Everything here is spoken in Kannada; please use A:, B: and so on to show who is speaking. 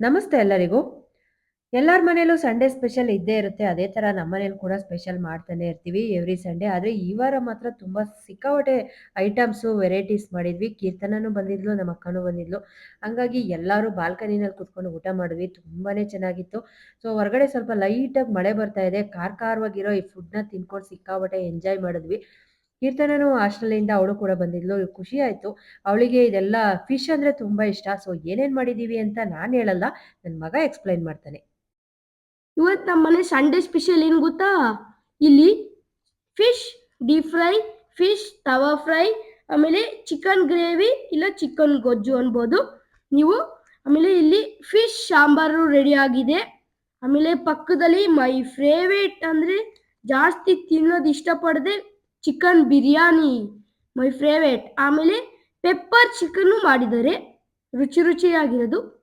A: ನಮಸ್ತೆ ಎಲ್ಲರಿಗೂ. ಎಲ್ಲಾರ ಮನೇಲೂ ಸಂಡೇ ಸ್ಪೆಷಲ್ ಇದ್ದೇ ಇರುತ್ತೆ. ಅದೇ ತರ ನಮ್ಮನೇಲಿ ಕೂಡ ಸ್ಪೆಷಲ್ ಮಾಡ್ತಾನೆ ಇರ್ತೀವಿ ಎವ್ರಿ ಸಂಡೇ. ಆದ್ರೆ ಈ ವಾರ ಮಾತ್ರ ತುಂಬಾ ಸಿಕ್ಕಾಪಟ್ಟೆ ಐಟಮ್ಸು, ವೆರೈಟೀಸ್ ಮಾಡಿದ್ವಿ. ಕೀರ್ತನನೂ ಬಂದಿದ್ಲು, ನಮ್ಮ ಅಕ್ಕನೂ ಬಂದಿದ್ಲು. ಹಂಗಾಗಿ ಎಲ್ಲರೂ ಬಾಲ್ಕನಿನಲ್ಲಿ ಕೂತ್ಕೊಂಡು ಊಟ ಮಾಡಿದ್ವಿ. ತುಂಬಾನೇ ಚೆನ್ನಾಗಿತ್ತು. ಸೊ ಹೊರಗಡೆ ಸ್ವಲ್ಪ ಲೈಟಾಗಿ ಮಳೆ ಬರ್ತಾ ಇದೆ. ಖಾರವಾಗಿರೋ ಈ ಫುಡ್‌ನ ತಿನ್ಕೊಂಡು ಸಿಕ್ಕಾಪಟ್ಟೆ ಎಂಜಾಯ್ ಮಾಡಿದ್ವಿ. ಕೀರ್ತನನು ಹಾಸ್ಟೆಲಿಂದ ಅವಳು ಕೂಡ ಬಂದಿದ್ಲು. ಖುಷಿ ಆಯ್ತು. ಅವಳಿಗೆ ಇದೆಲ್ಲ ಫಿಶ್ ಅಂದ್ರೆ ತುಂಬಾ ಇಷ್ಟ. ಸೊ ಏನೇನ್ ಮಾಡಿದೀವಿ ಅಂತ ನಾನ್ ಹೇಳಲ್ಲ. ನನ್ ಮಗ ಎಕ್ಸ್‌ಪ್ಲೈನ್ ಮಾಡ್ತಾನೆ.
B: ಇವತ್ತು ನಮ್ಮ ಮನೆ ಸಂಡೇ ಸ್ಪೆಷಲ್ ಏನು ಗೊತ್ತಾ? ಇಲ್ಲಿ ಫಿಶ್ ಡೀಪ್ ಫ್ರೈ, ಫಿಶ್ ತವಾ ಫ್ರೈ, ಆಮೇಲೆ ಚಿಕನ್ ಗ್ರೇವಿ ಇಲ್ಲ ಚಿಕನ್ ಗೊಜ್ಜು ಅನ್ಬೋದು ನೀವು. ಆಮೇಲೆ ಇಲ್ಲಿ ಫಿಶ್ ಸಾಂಬಾರು ರೆಡಿ ಆಗಿದೆ. ಆಮೇಲೆ ಪಕ್ಕದಲ್ಲಿ ಮೈ ಫೇವ್ರೇಟ್ ಅಂದರೆ ಜಾಸ್ತಿ ತಿನ್ನೋದು ಇಷ್ಟಪಡದೆ ಚಿಕನ್ ಬಿರಿಯಾನಿ ಮೈ ಫೇವ್ರೇಟ್. ಆಮೇಲೆ ಪೆಪ್ಪರ್ ಚಿಕನ್ನು ಮಾಡಿದ್ದಾರೆ, ರುಚಿಯಾಗಿರೋದು.